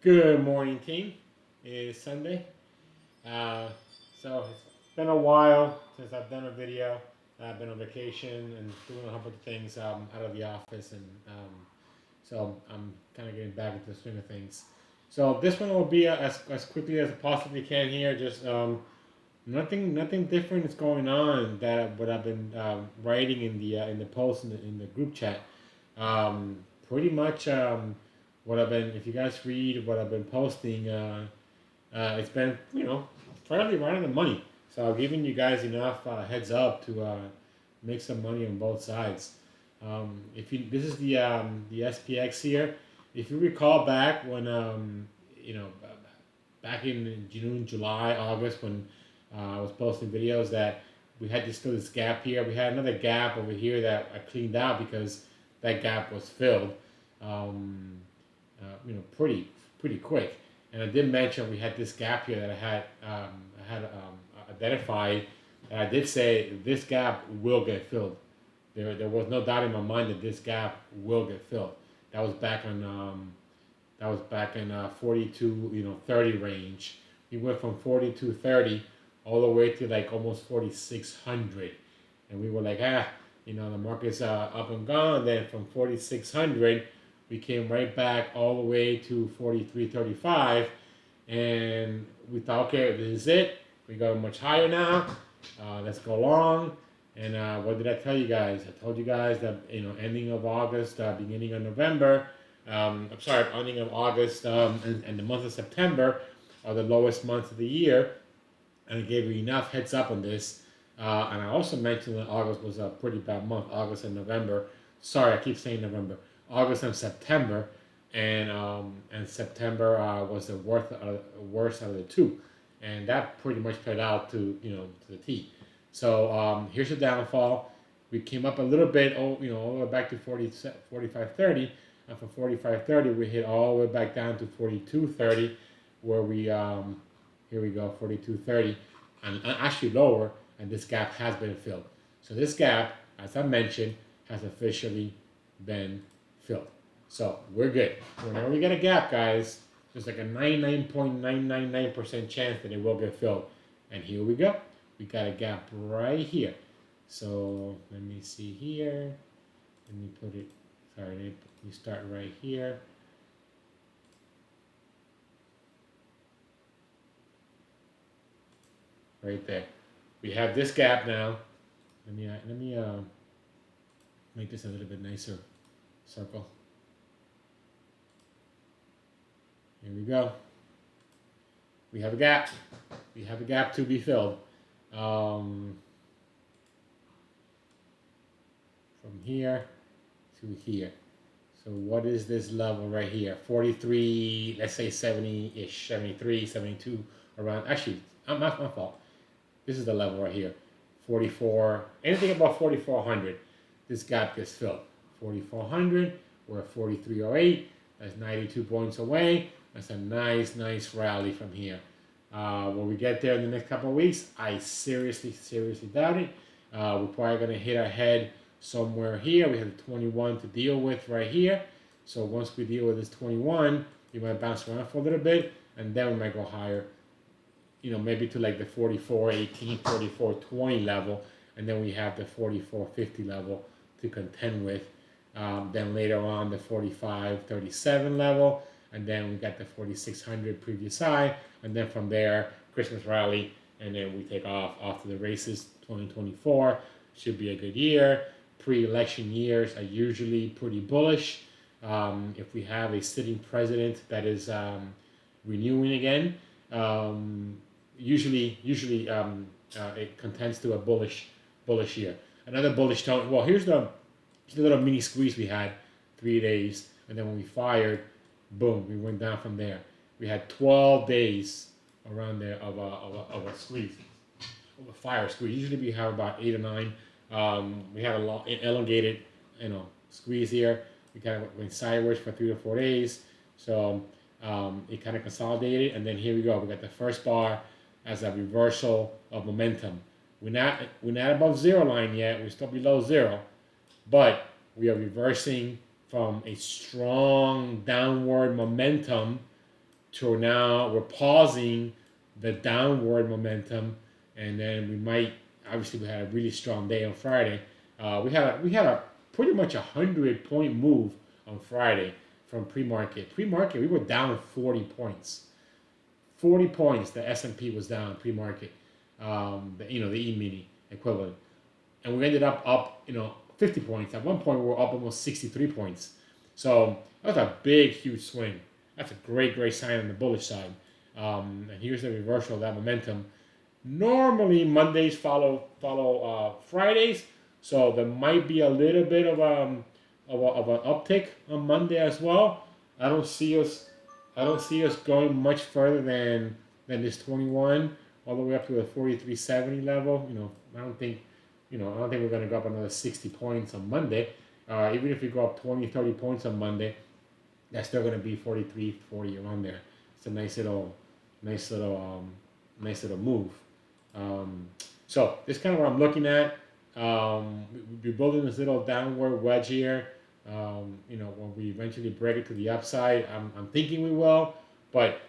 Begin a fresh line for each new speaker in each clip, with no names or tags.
Good morning, team. It's Sunday. Uh, so it's been a while since I've done a video. I've been on vacation and doing a whole bunch of things out of the office, and so I'm kind of getting back into the swing of things. So this one will be as quickly as I possibly can here. Just nothing different is going on that what I've been writing in the post in the group chat. Pretty much what I've been. If you guys read what I've been posting, it's been fairly right on the money. So I've given you guys enough heads up to make some money on both sides. If you this is the SPX here. If you recall back when back in June, July, August when I was posting videos that we had this gap here. We had another gap over here that I cleaned out because that gap was filled, um, pretty quick. And I did mention we had this gap here that I had identified. And I did say this gap will get filled. There was no doubt in my mind that this gap will get filled. That was back on that was back in 42, 30 range. We went from 42.30 all the way to like almost 4,600, and we were like, the market's up and gone. Then from 4,600, we came right back all the way to 43.35, and we thought, okay, this is it. We go much higher now. Let's go long. And what did I tell you guys? I told you guys that ending of August, beginning of November. I'm sorry, ending of August and the month of September are the lowest months of the year, and I gave you enough heads up on this. And I also mentioned that August was a pretty bad month. August and November. Sorry, I keep saying November. August and September, and September was the worst out of the two, and that pretty much played out to to the T. So here's the downfall. We came up a little bit, all the way back to 45.30, and from 45.30 we hit all the way back down to 42.30, where here we go, 42.30, and actually lower, and this gap has been filled. So this gap, as I mentioned, has officially been filled. So we're good. Whenever we get a gap, guys, there's like a 99.999% chance that it will get filled. And here we go. We got a gap right here. So let me see here. Let me put it, sorry, let me start right here. Right there. We have this gap now. Let me make this a little bit nicer circle. Here we go. We have a gap. We have a gap to be filled. From here to here. So what is this level right here? 43, let's say 70-ish, 73, 72, around. Actually, my fault. This is the level right here. 44, anything above 4,400, this gap gets filled. 4,400, we're at 43.08. That's 92 points away. That's a nice rally from here. When we get there in the next couple of weeks, I seriously doubt it. We're probably going to hit our head somewhere here. We have the 21 to deal with right here. So once we deal with this 21, we might bounce around for a little bit, and then we might go higher, maybe to like the 44.18, 44.20 level, and then we have the 44.50 level to contend with. Then later on the 45.37 level, and then we got the 4,600 previous high, and then from there, Christmas rally, and then we take off to the races. 2024 should be a good year. Pre-election years are usually pretty bullish. If we have a sitting president that is renewing again, usually it contends to a bullish year. Another bullish tone. Well, here's the little mini squeeze we had, 3 days, and then when we fired, boom, we went down from there. We had 12 days around there of a squeeze, of a fire squeeze. Usually we have about 8 or 9. We had a long, elongated, squeeze here. We kind of went sideways for 3 to 4 days. So it kind of consolidated, and then here we go. We got the first bar as a reversal of momentum. We're not above zero line yet. We're still below zero, but we are reversing from a strong downward momentum to now we're pausing the downward momentum, and then we might, obviously we had a really strong day on Friday. We had a pretty much 100-point move on Friday from pre-market. Pre-market we were down 40 points. 40 points the S&P was down pre-market. The E-mini equivalent, and we ended up 50 points. At one point we were up almost 63 points. So that was a big, huge swing. That's a great sign on the bullish side. And here's the reversal of that momentum. Normally Mondays follow Fridays, so there might be a little bit of an uptick on Monday as well. I don't see us going much further than this 21 all the way up to the 43.70 level. I don't think we're going to go up another 60 points on Monday. Even if we go up 20, 30 points on Monday, that's still going to be 43, 40 around there. It's a nice little move. So this is kind of what I'm looking at. We're building this little downward wedge here. When we eventually break it to the upside, I'm thinking we will. But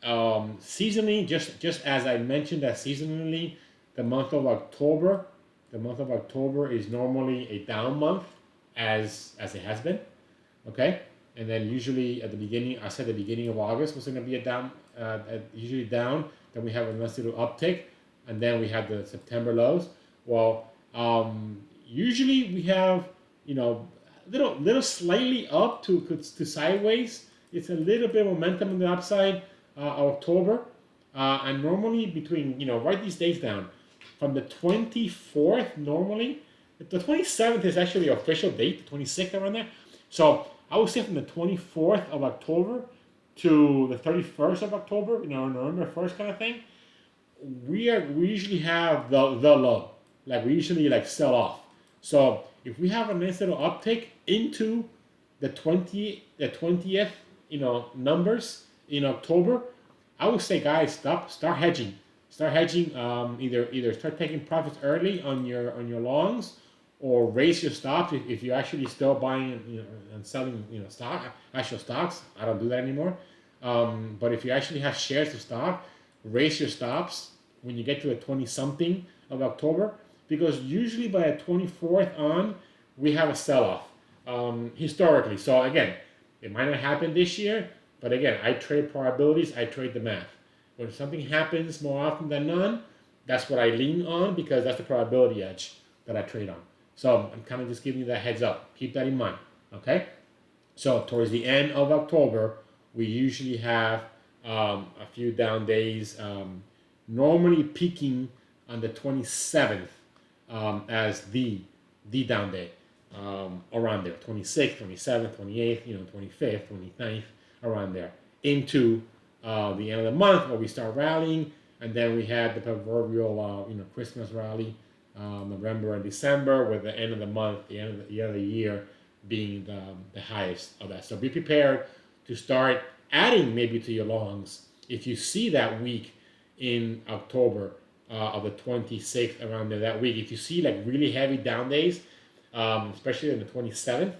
seasonally, just as I mentioned, that seasonally, the month of October is normally a down month, as it has been. Okay, and then usually at the beginning, I said the beginning of August was going to be a down, usually down. Then we have a nice little uptick, and then we have the September lows. Well, usually we have little slightly up to sideways. It's a little bit of momentum on the upside October, and normally between write these dates down. From the 24th, normally the 27th is actually the official date. The 26th around there. So I would say from the 24th of October to the 31st of October, November 1st kind of thing. We usually have the low, like we usually sell off. So if we have a nice little uptick into the 20th, numbers in October, I would say, guys, start hedging. Either start taking profits early on your longs, or raise your stops if you're actually still buying and selling actual stocks. I don't do that anymore. But if you actually have shares of stock, raise your stops when you get to the 20 something of October, because usually by the 24th on we have a sell off historically. So again, it might not happen this year, but again, I trade probabilities, I trade the math. When something happens more often than none, that's what I lean on, because that's the probability edge that I trade on. So I'm kind of just giving you that heads up. Keep that in mind, okay? So towards the end of October, we usually have a few down days, normally peaking on the 27th as the down day, around there, 26th, 27th, 28th, 25th, 29th, around there, into the end of the month where we start rallying, and then we had the proverbial Christmas rally, November and December, with the end of the month, the end of the year being the highest of that. So be prepared to start adding maybe to your longs if you see that week in October of the 26th, around there, that week. If you see really heavy down days, especially on the 27th,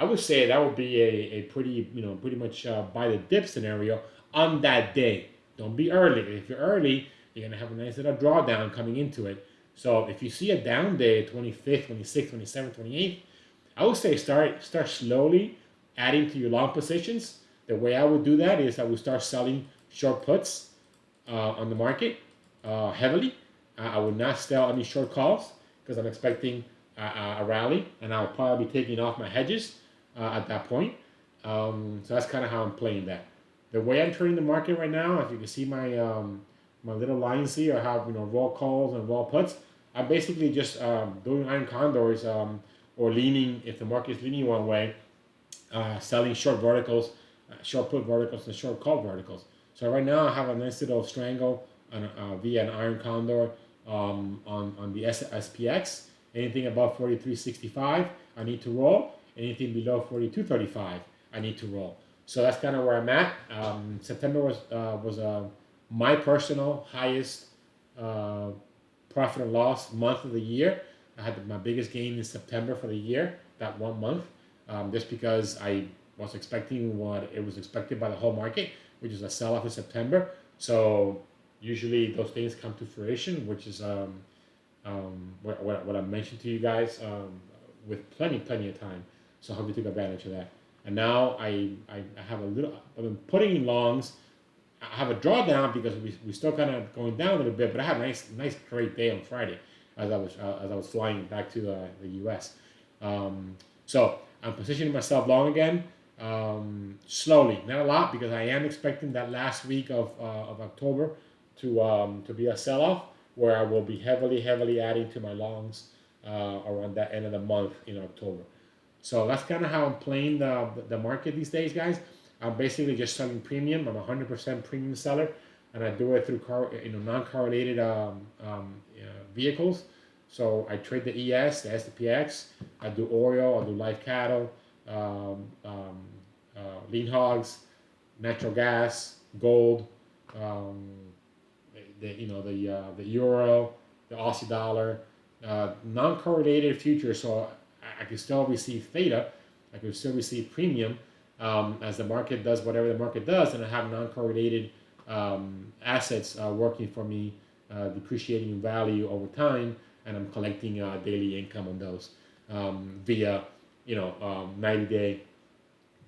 I would say that would be a pretty much buy the dip scenario on that day. Don't be early. If you're early, you're going to have a nice little drawdown coming into it. So if you see a down day, 25th, 26th, 27th, 28th, I would say start slowly adding to your long positions. The way I would do that is I would start selling short puts on the market heavily. I would not sell any short calls because I'm expecting a rally, and I'll probably be taking off my hedges at that point. So that's kind of how I'm playing that. The way I'm trading the market right now, if you can see my my little lines here, I have raw calls and raw puts. I'm basically just doing iron condors or leaning, if the market is leaning one way, selling short verticals, short put verticals and short call verticals. So right now I have a nice little strangle via an iron condor on the SPX. Anything above 43.65, I need to roll. Anything below 42.35, I need to roll. So that's kind of where I'm at. September was my personal highest profit and loss month of the year. I had my biggest gain in September for the year, that 1 month, just because I was expecting what it was expected by the whole market, which is a sell-off in September. So usually those things come to fruition, which is what I mentioned to you guys with plenty of time. So I hope you took advantage of that. And now I have a little. I've been putting in longs. I have a drawdown because we still kind of going down a little bit, but I had a nice great day on Friday as I was flying back to the U.S. So I'm positioning myself long again, slowly, not a lot, because I am expecting that last week of October to be a sell-off where I will be heavily adding to my longs around that end of the month in October. So that's kind of how I'm playing the market these days, guys. I'm basically just selling premium. I'm a 100% premium seller, and I do it through non-correlated vehicles. So I trade the ES, the SPX. I do oil. I do live cattle, lean hogs, natural gas, gold, the euro, the Aussie dollar, non-correlated futures. So I can still receive theta. I can still receive premium as the market does whatever the market does, and I have non-correlated assets working for me, depreciating in value over time, and I'm collecting daily income on those via 90-day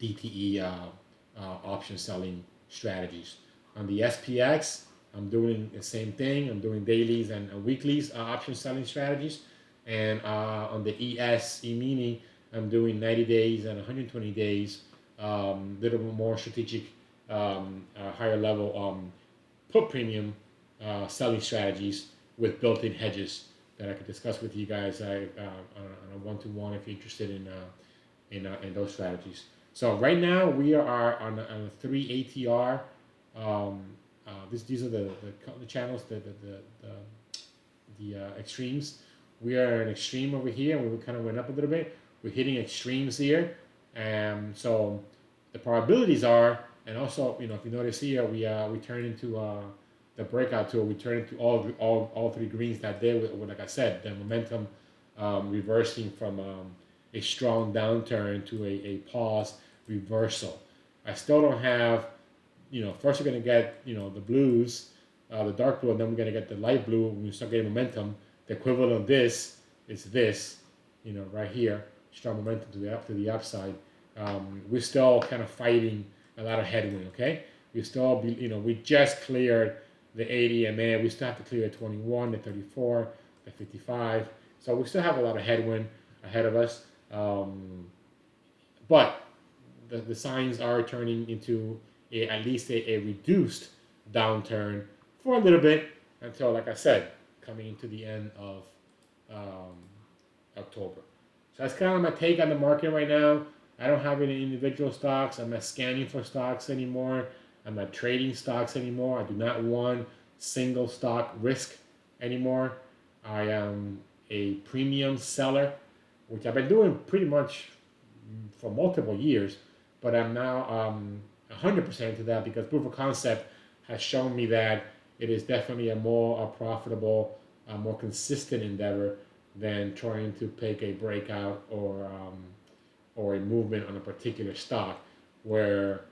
DTE option selling strategies. On the SPX, I'm doing the same thing. I'm doing dailies and weeklies option selling strategies. And on the ES, E-mini, I'm doing 90 days and 120 days, little bit more strategic, higher level put premium selling strategies with built-in hedges that I could discuss with you guys on a one-to-one if you're interested in those strategies. So right now we are on a 3 ATR. These are the channels, the extremes. We are an extreme over here, and we kind of went up a little bit. We're hitting extremes here, and so the probabilities are, and also if you notice here, we turn into the breakout tool. We turn into all three greens that day. With like I said, the momentum reversing from a strong downturn to a pause reversal. I still don't have, first we're going to get, the blues, the dark blue, and then we're going to get the light blue when we start getting momentum. The equivalent of this is this, right here, strong momentum to the upside. We're still kind of fighting a lot of headwind, okay? We still we just cleared the 80 MA. We still have to clear the 21, the 34, the 55. So we still have a lot of headwind ahead of us. But the signs are turning into at least a reduced downturn for a little bit until, like I said, coming into the end of October. So that's kind of my take on the market right now. I don't have any individual stocks. I'm not scanning for stocks anymore. I'm not trading stocks anymore. I do not want single stock risk anymore. I am a premium seller, which I've been doing pretty much for multiple years, but I'm now 100% to that because proof of concept has shown me that it is definitely a more profitable, more consistent endeavor than trying to pick a breakout or a movement on a particular stock where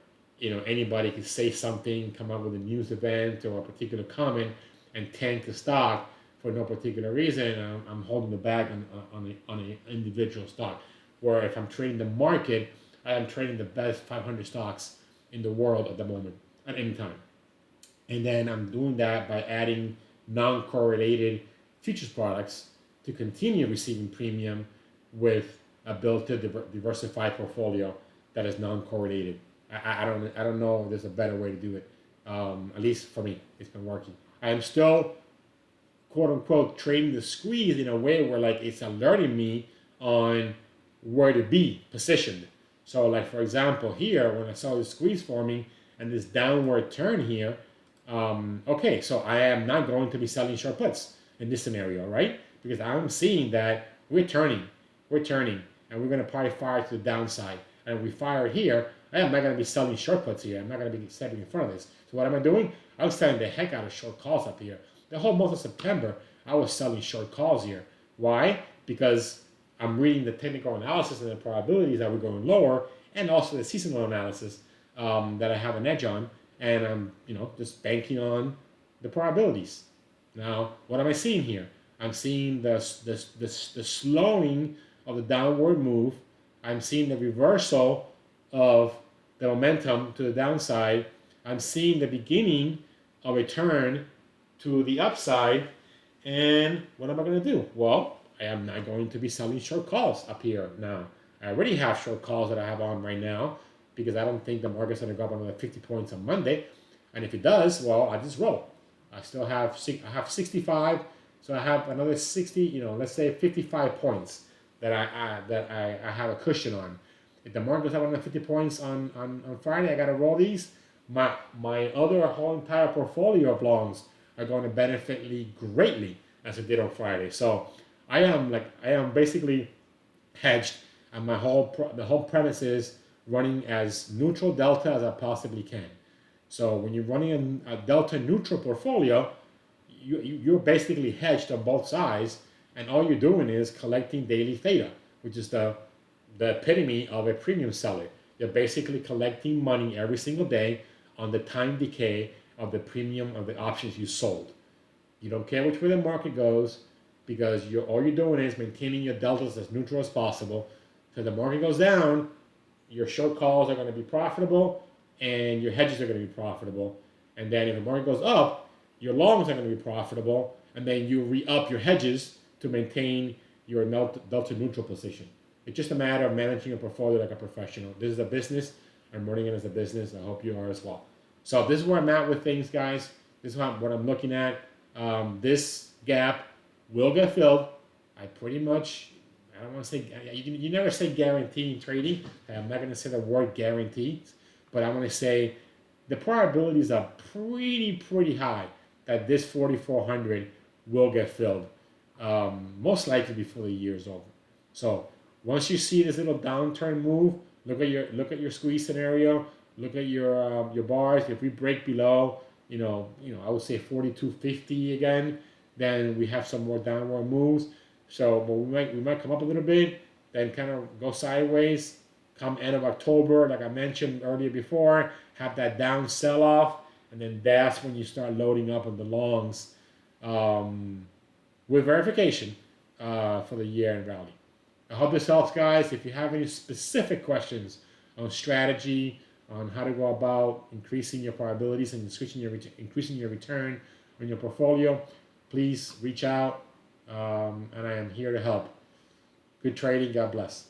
anybody can say something, come up with a news event or a particular comment and tank the stock for no particular reason. I'm holding the bag on an individual stock. Where if I'm trading the market, I am trading the best 500 stocks in the world at the moment, at any time. And then I'm doing that by adding non-correlated futures products to continue receiving premium with a built-in diversified portfolio that is non-correlated. I don't know if there's a better way to do it. At least for me, it's been working. I am still, quote unquote, trading the squeeze in a way where it's alerting me on where to be positioned. So for example, here, when I saw the squeeze forming and this downward turn here, okay, so I am not going to be selling short puts in this scenario, right? Because I'm seeing that we're turning, and we're going to probably fire to the downside. And if we fire here, I am not going to be selling short puts here. I'm not going to be stepping in front of this. So what am I doing? I'm selling the heck out of short calls up here. The whole month of September, I was selling short calls here. Why? Because I'm reading the technical analysis and the probabilities that we're going lower, and also the seasonal analysis that I have an edge on, and I'm just banking on the probabilities. Now, what am I seeing here? I'm seeing the slowing of the downward move. I'm seeing the reversal of the momentum to the downside. I'm seeing the beginning of a turn to the upside. And what am I going to do? Well, I am not going to be selling short calls up here now. I already have short calls that I have on right now because I don't think the market's going to go up another 50 points on Monday. And if it does, well, I just roll. I still have 65, so I have another 60. Let's say 55 points that I have a cushion on. If the market goes up another 50 points on Friday, I got to roll these. My other whole entire portfolio of longs are going to benefit me greatly as it did on Friday. So I am basically hedged, and the whole premise is running as neutral delta as I possibly can. So when you're running a delta neutral portfolio, you're basically hedged on both sides, and all you're doing is collecting daily theta, which is the epitome of a premium seller. You're basically collecting money every single day on the time decay of the premium of the options you sold. You don't care which way the market goes because all you're doing is maintaining your deltas as neutral as possible. So the market goes down, your short calls are going to be profitable and your hedges are going to be profitable. And then if the market goes up, your longs are going to be profitable, and then you re-up your hedges to maintain your delta neutral position. It's just a matter of managing your portfolio like a professional. This is a business. I'm running it as a business. I hope you are as well. So this is where I'm at with things, guys. This is what I'm looking at. This gap will get filled. I don't want to say, you never say guarantee in trading. I'm not going to say the word guarantee, but I'm going to say the probabilities are pretty high that this 4,400 will get filled. Most likely before the year is over. So once you see this little downturn move, look at your squeeze scenario. Look at your bars. If we break below, I would say 42.50 again, then we have some more downward moves. So we might come up a little bit, then kind of go sideways. Come end of October, like I mentioned earlier before, have that down sell off, and then that's when you start loading up on the longs with verification for the year-end rally. I hope this helps, guys. If you have any specific questions on strategy, on how to go about increasing your probabilities and increasing your return on your portfolio, please reach out, and I am here to help. Good trading. God bless.